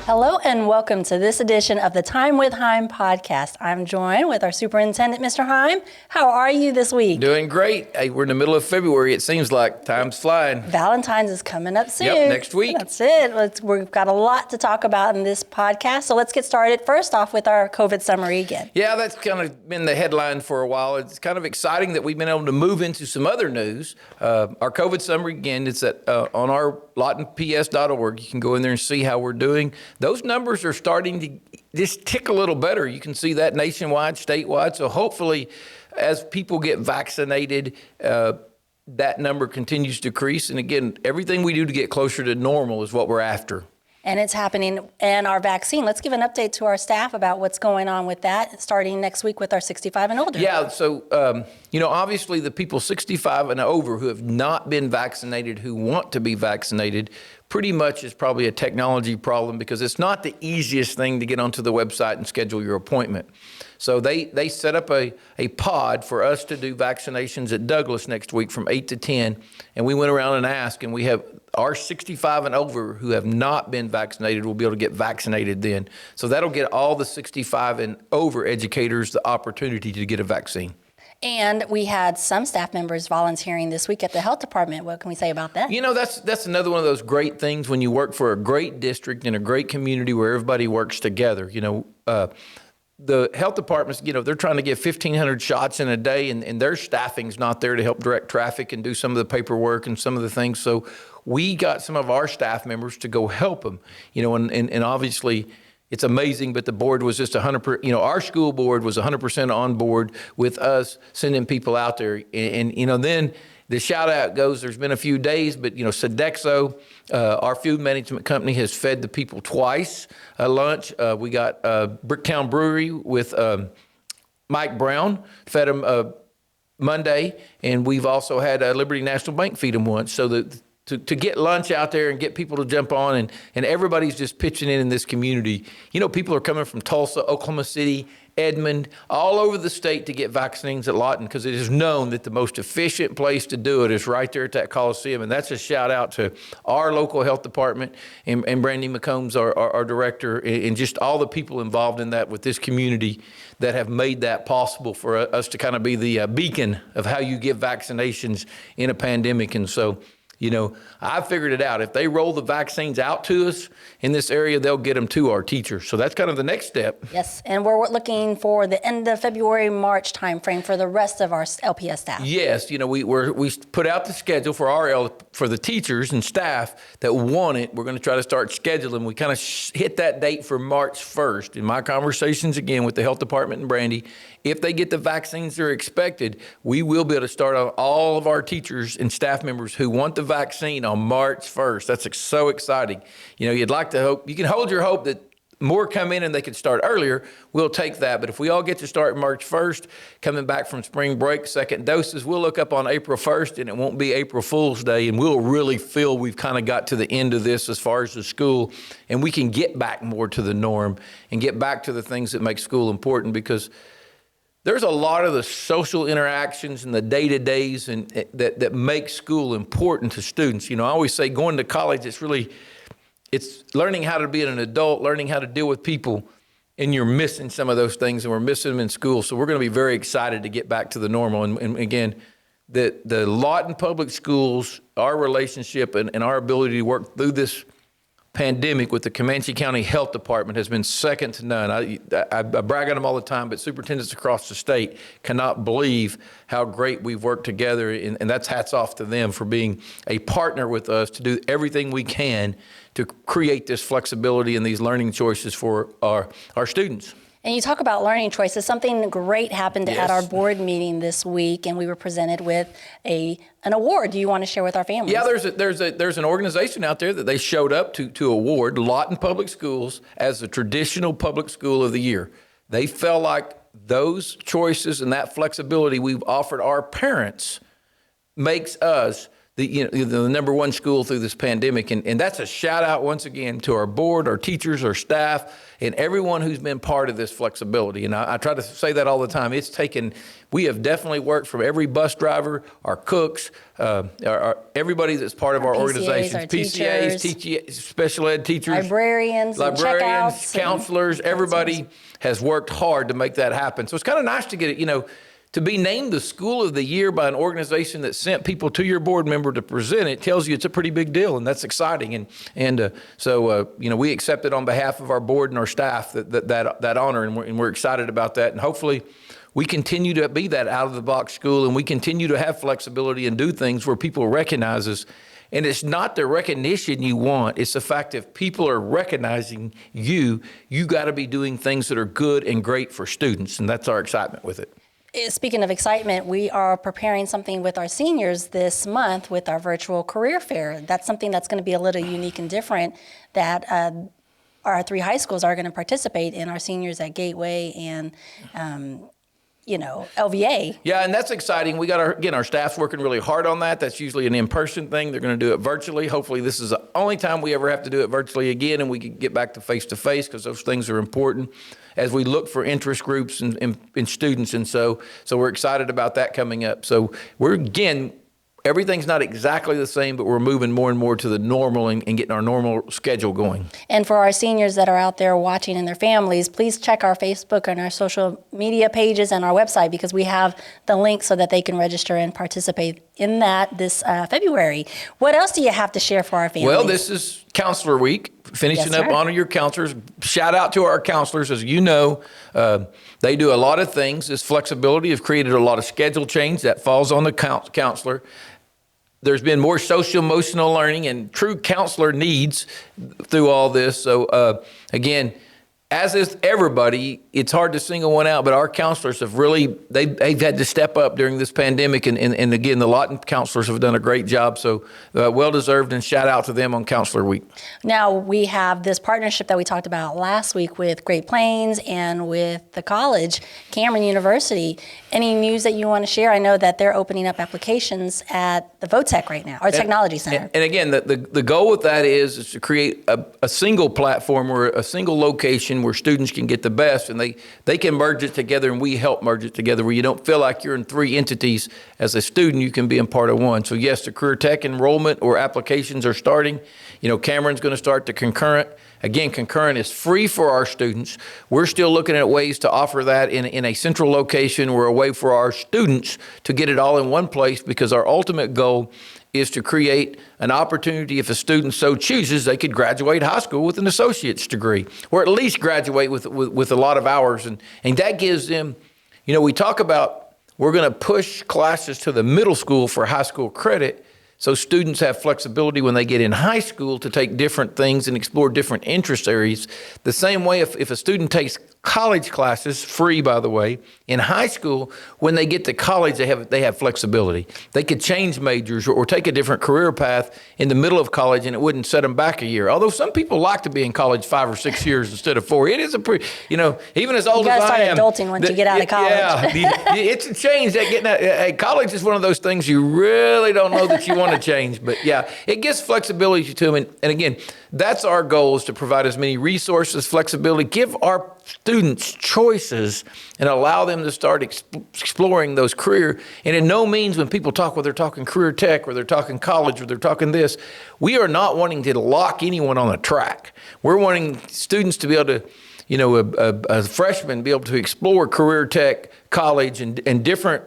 Hello and welcome to this edition of the Time with Hime podcast. I'm joined with our superintendent, Mr. Hime. How are you this week? Doing great. Hey, we're in the middle of February. It seems like time's flying. Valentine's is coming up soon. Yep, next week. That's it. We've got a lot to talk about in this podcast. So let's get started first off with our COVID summary again. Yeah, that's kind of been the headline for a while. It's kind of exciting that we've been able to move into some other news. Our COVID summary, again, it's on our lawtonps.org. You can go in there and see how we're doing. Those numbers are starting to just tick a little better. You can see that nationwide, statewide. So hopefully, as people get vaccinated, that number continues to decrease. And again, everything we do to get closer to normal is what we're after. And it's happening. And our vaccine, let's give an update to our staff about what's going on with that, starting next week with our 65 and older. Yeah, so, obviously the people 65 and over who have not been vaccinated, who want to be vaccinated, pretty much is probably a technology problem because it's not the easiest thing to get onto the website and schedule your appointment. So they set up a pod for us to do vaccinations at Douglas next week from 8 to 10. And we went around and asked, and we have our 65 and over who have not been vaccinated will be able to get vaccinated then. So that'll get all the 65 and over educators the opportunity to get a vaccine. And we had some staff members volunteering this week at the health department. What can we say about that? That's another one of those great things when you work for a great district in a great community where everybody works together. The health departments, they're trying to get 1,500 shots in a day, and their staffing's not there to help direct traffic and do some of the paperwork and some of the things. So we got some of our staff members to go help them, and obviously it's amazing, but the board was just 100%, our school board was 100% on board with us sending people out there. And then the shout out goes, there's been a few days, but Sodexo, our food management company, has fed the people twice lunch. We got Bricktown Brewery with Mike Brown, fed them Monday. And we've also had Liberty National Bank feed them once. So that to get lunch out there and get people to jump on, and everybody's just pitching in this community. People are coming from Tulsa, Oklahoma City, Edmond, all over the state to get vaccines at Lawton because it is known that the most efficient place to do it is right there at that Coliseum. And that's a shout out to our local health department and Brandy McCombs, our director, and just all the people involved in that with this community that have made that possible for us to kind of be the beacon of how you give vaccinations in a pandemic. And so, I figured it out. If they roll the vaccines out to us in this area, they'll get them to our teachers. So that's kind of the next step. Yes, and we're looking for the end of February, March timeframe for the rest of our LPS staff. Yes, we put out the schedule for the teachers and staff that want it. We're going to try to start scheduling. We kind of hit that date for March 1st. In my conversations, again, with the health department and Brandy, if they get the vaccines they're expected, we will be able to start on all of our teachers and staff members who want the vaccine on March 1st. That's so exciting. You'd like to hope, you can hold your hope that more come in and they could start earlier. We'll take that. But if we all get to start March 1st, coming back from spring break, second doses, we'll look up on April 1st and it won't be April Fool's Day. And we'll really feel we've kind of got to the end of this as far as the school, and we can get back more to the norm and get back to the things that make school important, because there's a lot of the social interactions and the day-to-days and that make school important to students. I always say going to college, it's learning how to be an adult, learning how to deal with people, and you're missing some of those things, and we're missing them in school. So we're going to be very excited to get back to the normal. And again, the Lawton Public Schools, our relationship and our ability to work through this pandemic with the Comanche County Health Department has been second to none. I brag on them all the time, but superintendents across the state cannot believe how great we've worked together, and that's hats off to them for being a partner with us to do everything we can to create this flexibility and these learning choices for our students. And you talk about learning choices. Something great happened at our board meeting this week, and we were presented with an award. Do you want to share with our families? Yeah, there's an organization out there that they showed up to award Lawton Public Schools as the traditional public school of the year. They felt like those choices and that flexibility we've offered our parents makes us the number one school through this pandemic. And that's a shout out once again to our board, our teachers, our staff, and everyone who's been part of this flexibility. And I try to say that all the time. We have definitely worked from every bus driver, our cooks, everybody that's part of our organizations, PCAs, special ed teachers, librarians, counselors, everybody has worked hard to make that happen. So it's kind of nice to get it, to be named the School of the Year by an organization that sent people to your board member to present it tells you it's a pretty big deal, and that's exciting. So we accept it on behalf of our board and our staff that honor, and we're excited about that. And hopefully we continue to be that out-of-the-box school, and we continue to have flexibility and do things where people recognize us. And it's not the recognition you want. It's the fact that if people are recognizing you got to be doing things that are good and great for students, and that's our excitement with it. Speaking of excitement, we are preparing something with our seniors this month with our virtual career fair. That's something that's going to be a little unique and different that our 3 high schools are going to participate in, our seniors at Gateway and LVA. Yeah, and that's exciting. We got our staff's working really hard on that. That's usually an in-person thing. They're going to do it virtually. Hopefully this is the only time we ever have to do it virtually again, and we can get back to face-to-face, because those things are important as we look for interest groups and students. And so we're excited about that coming up. So everything's not exactly the same, but we're moving more and more to the normal and getting our normal schedule going. And for our seniors that are out there watching and their families, please check our Facebook and our social media pages and our website, because we have the link so that they can register and participate in that this February. What else do you have to share for our families? Well, this is Counselor Week, finishing up Honor Your Counselors. Shout out to our counselors. As you know, they do a lot of things. This flexibility has created a lot of schedule change that falls on the counselor. There's been more social emotional learning and true counselor needs through all this. So again, as is everybody, it's hard to single one out, but our counselors have really, they've had to step up during this pandemic. And again, the Lawton counselors have done a great job. So well-deserved, and shout out to them on Counselor Week. Now, we have this partnership that we talked about last week with Great Plains and with the college, Cameron University. Any news that you want to share? I know that they're opening up applications at the VOTEC right now, or Technology Center. And again, the goal with that is to create a single platform or a single location where students can get the best, and they can merge it together, and we help merge it together, where you don't feel like you're in 3 entities. As a student, you can be in part of one. So yes, the career tech enrollment or applications are starting. Cameron's going to start the concurrent. Again, concurrent is free for our students. We're still looking at ways to offer that in a central location, or a way for our students to get it all in one place, because our ultimate goal is to create an opportunity, if a student so chooses, they could graduate high school with an associate's degree, or at least graduate with a lot of hours. And that gives them, we talk about we're going to push classes to the middle school for high school credit, so students have flexibility when they get in high school to take different things and explore different interest areas. The same way if a student takes college classes, free by the way, in high school, when they get to college, they have flexibility. They could change majors or take a different career path in the middle of college, and it wouldn't set them back a year. Although some people like to be in college 5 or 6 years instead of 4. It is a pretty, even as old as I am. You got to start adulting once you get out of college. Yeah, it's a change. College is one of those things you really don't know that you want to change. But yeah, it gives flexibility to them. And again, that's our goal, is to provide as many resources, flexibility, give our students choices, and allow them to start exploring those career. And in no means, when people talk, they're talking career tech, or they're talking college, or they're talking this, we are not wanting to lock anyone on a track. We're wanting students to be able to, a freshman, be able to explore career tech, college, and different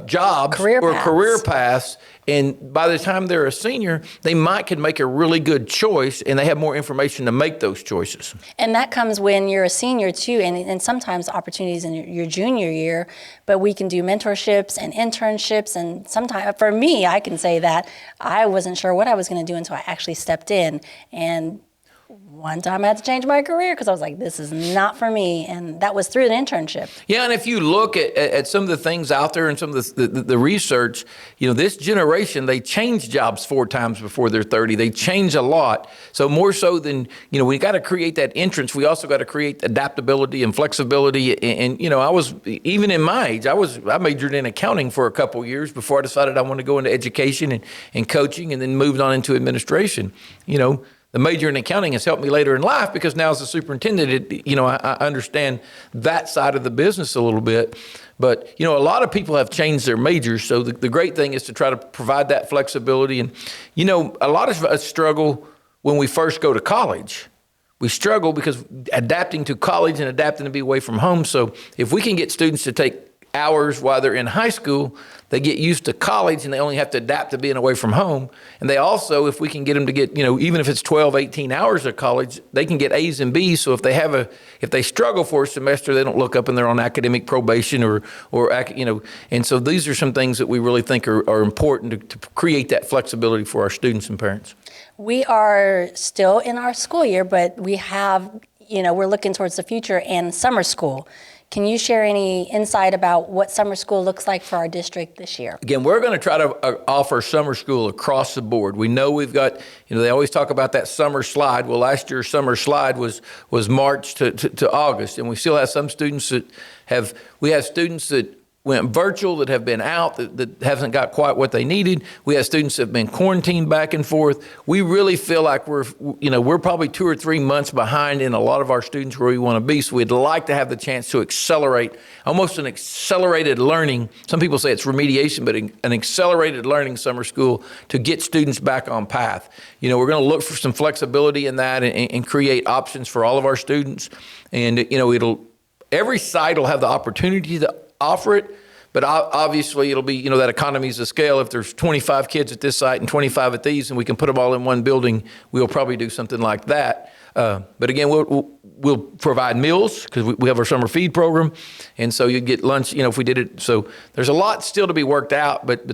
jobs career paths. And by the time they're a senior, they could make a really good choice, and they have more information to make those choices. And that comes when you're a senior too, and sometimes opportunities in your junior year, but we can do mentorships and internships. And sometimes, for me, I can say that I wasn't sure what I was going to do until I actually stepped in. And one time I had to change my career because I was like, this is not for me. And that was through an internship. Yeah, and if you look at some of the things out there and some of the research, this generation, they change jobs 4 times before they're 30. They change a lot. So more so than, we got to create that entrance. We also got to create adaptability and flexibility. And I was, even in my age, I majored in accounting for a couple years before I decided I wanted to go into education and coaching, and then moved on into administration. The major in accounting has helped me later in life because now as a superintendent, I understand that side of the business a little bit. But, a lot of people have changed their majors. So the great thing is to try to provide that flexibility. And, a lot of us struggle when we first go to college. We struggle because adapting to college and adapting to be away from home. So if we can get students to take hours while they're in high school, they get used to college and they only have to adapt to being away from home. And they also, if we can get them to get, even if it's 12, 18 hours of college, they can get A's and B's. So if they struggle for a semester, they don't look up and they're on academic probation or and so these are some things that we really think are important to create that flexibility for our students and parents. We are still in our school year, but we have, we're looking towards the future and summer school. Can you share any insight about what summer school looks like for our district this year? Again, we're going to try to offer summer school across the board. We know we've got, they always talk about that summer slide. Well, last year's summer slide was March to August, and we still have some students that we have students that went virtual that have been out, that haven't got quite what they needed. We have students that have been quarantined back and forth. We really feel like we're probably 2 or 3 months behind in a lot of our students where we want to be. So we'd like to have the chance to accelerate, almost an accelerated learning. Some people say it's remediation, but an accelerated learning summer school to get students back on path. We're going to look for some flexibility in that and create options for all of our students. And, every site will have the opportunity to offer it, but obviously it'll be, that economies of scale. If there's 25 kids at this site and 25 at these, and we can put them all in one building, we'll probably do something like that. But again, we'll provide meals because we have our summer feed program, and so you get lunch. If we did it, so there's a lot still to be worked out. But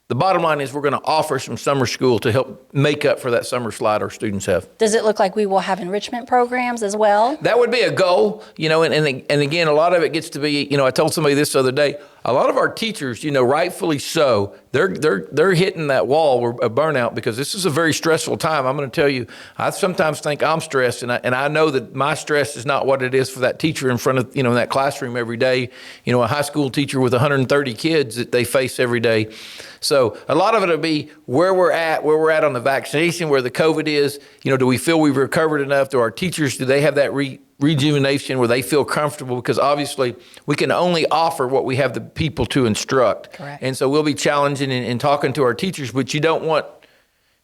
the bottom line is we're going to offer some summer school to help make up for that summer slide our students have. Does it look like we will have enrichment programs as well? That would be a goal, and again, a lot of it gets to be, I told somebody this the other day, a lot of our teachers, rightfully so, they're hitting that wall of burnout because this is a very stressful time. I'm going to tell you, I sometimes think I'm stressed, and I know that my stress is not what it is for that teacher in front of, in that classroom every day, a high school teacher with 130 kids that they face every day. So a lot of it will be where we're at on the vaccination, where the COVID is. Do we feel we've recovered enough? Do our teachers, do they have that rejuvenation where they feel comfortable? Because obviously we can only offer what we have the people to instruct. Correct. And so we'll be challenging and talking to our teachers, but you don't want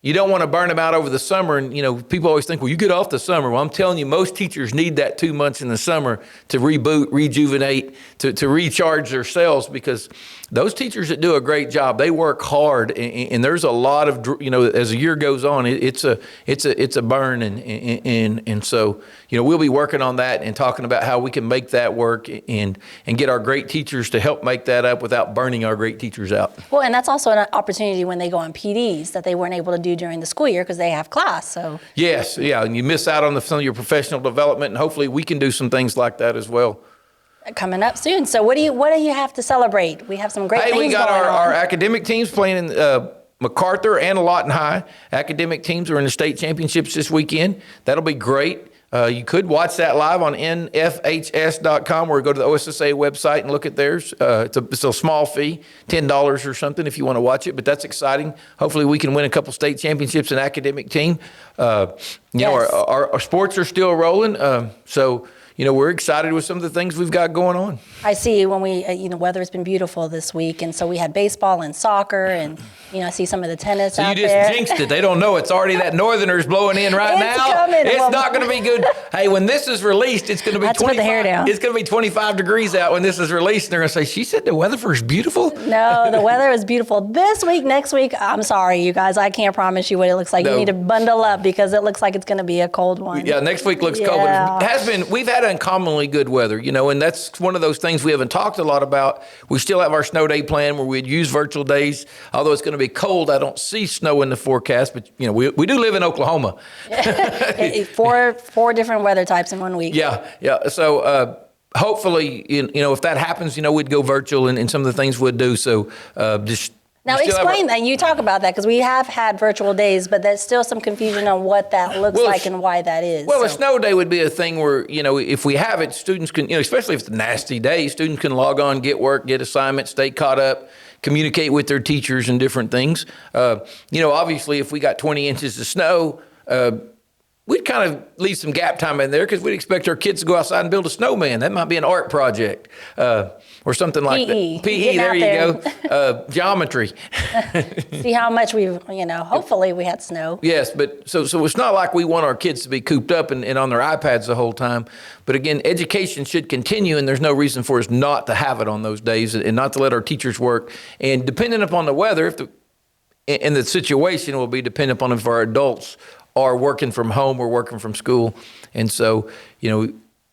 to burn them out over the summer. And, people always think, well, you get off the summer. Well, I'm telling you, most teachers need that 2 months in the summer to reboot, rejuvenate, to recharge themselves, because those teachers that do a great job, they work hard, and there's a lot of, as the year goes on, it's a burn, and so, we'll be working on that and talking about how we can make that work and get our great teachers to help make that up without burning our great teachers out. Well, and that's also an opportunity when they go on PDs that they weren't able to do during the school year because they have class. So yes, yeah, and you miss out on some of your professional development, and hopefully we can do some things like that as well. Coming up soon. So what do you have to celebrate? We have some great things we got going on. our academic teams playing in MacArthur and Lawton High. Academic teams are in the state championships this weekend. That'll be great. You could watch that live on nfhs.com, or go to the OSSA website and look at theirs. It's a small fee, $10 or something if you want to watch it, but that's exciting. Hopefully we can win a couple state championships in academic team. Yes. Our sports are still rolling. So we're excited with some of the things we've got going on. I see when we, weather's been beautiful this week, and so we had baseball and soccer, and I see some of the tennis out there. So you just jinxed it. They don't know it's already that northerner's blowing in right It's now. coming. It's Well, not going to be good. Hey, when this is released, it's going to be Let's put the hair down. It's going to be 25 degrees out when this is released, and they're going to say, "She said the weather is beautiful." No, the weather is beautiful this week. Next week, I'm sorry, you guys, I can't promise you what it looks like. No. You need to bundle up because it looks like it's going to be a cold one. Yeah, next week looks cold. Yeah. But we've had had uncommonly good weather, and that's one of those things we haven't talked a lot about. We still have our snow day plan where we'd use virtual days. Although it's going to be cold, I don't see snow in the forecast, but we do live in Oklahoma. Four different weather types in 1 week. Yeah. So hopefully, if that happens, we'd go virtual and some of the things we'd do. So just. Now explain that. You talk about that because we have had virtual days, but there's still some confusion on what that looks like and why that is. Well, a snow day would be a thing where, if we have it, students can, especially if it's a nasty day, students can log on, get work, get assignments, stay caught up, communicate with their teachers and different things. Obviously, if we got 20 inches of snow, we'd kind of leave some gap time in there because we'd expect our kids to go outside and build a snowman. That might be an art project or something like PE. that. PE, there you go. Geometry. See how much hopefully we had snow. Yes, but so it's not like we want our kids to be cooped up and on their iPads the whole time. But again, education should continue, and there's no reason for us not to have it on those days and not to let our teachers work. And depending upon the weather, and the situation will be dependent upon if our adults are working from home or working from school. And so,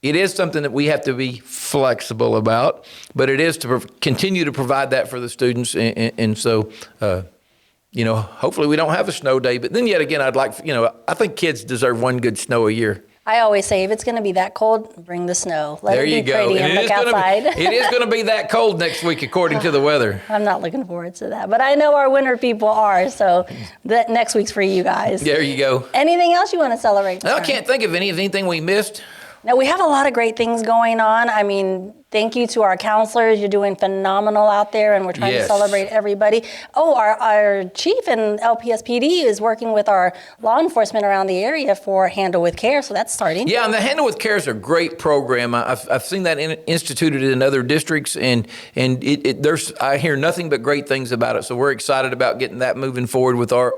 it is something that we have to be flexible about, but it is to continue to provide that for the students. And so, hopefully we don't have a snow day. But then yet again, I think kids deserve one good snow a year. I always say, if it's going to be that cold, bring the snow. Let there it be you go. pretty and look outside. It is going to be that cold next week, according to the weather. I'm not looking forward to that, but I know our winter people are, so that next week's for you guys. There you go. Anything else you want to celebrate? I can't think of anything we missed. Now, we have a lot of great things going on. I mean, thank you to our counselors. You're doing phenomenal out there, and we're trying to celebrate everybody. Oh, our chief in LPSPD is working with our law enforcement around the area for Handle with Care, so that's starting. Yeah, and the Handle with Care is a great program. I've seen that instituted in other districts, and I hear nothing but great things about it. So we're excited about getting that moving forward with our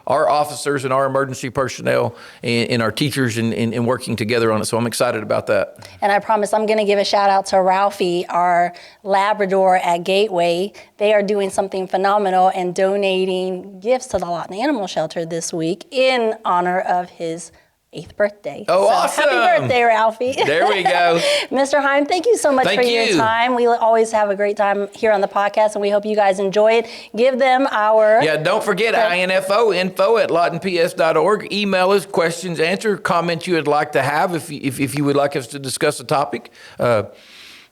officers and our emergency personnel and our teachers and working together on it. So I'm excited about that. And I promise I'm going to give a shout out to Ralphie, our Labrador at Gateway. They are doing something phenomenal and donating gifts to the Lawton Animal Shelter this week in honor of his 8th birthday. Oh, so awesome. Happy birthday, Ralphie. There we go. Mr. Hime, thank you so much for your time. We always have a great time here on the podcast, and we hope you guys enjoy it. Give them our... Yeah, don't forget info@lawtonps.org. Email us questions, answer, comments you would like to have if you would like us to discuss a topic.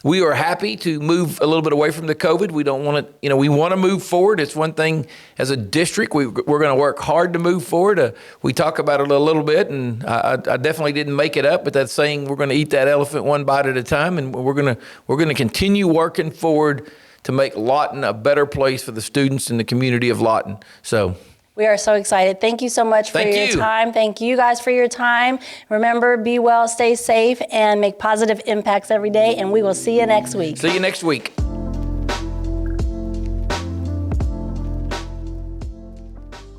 We are happy to move a little bit away from the COVID. We don't want to, we want to move forward. It's one thing as a district, we're going to work hard to move forward. We talk about it a little bit, and I definitely didn't make it up, but that's saying we're going to eat that elephant one bite at a time, and we're going to continue working forward to make Lawton a better place for the students in the community of Lawton. So. We are so excited. Thank you so much for your time. Thank you guys for your time. Remember, be well, stay safe, and make positive impacts every day. And we will see you next week. See you next week.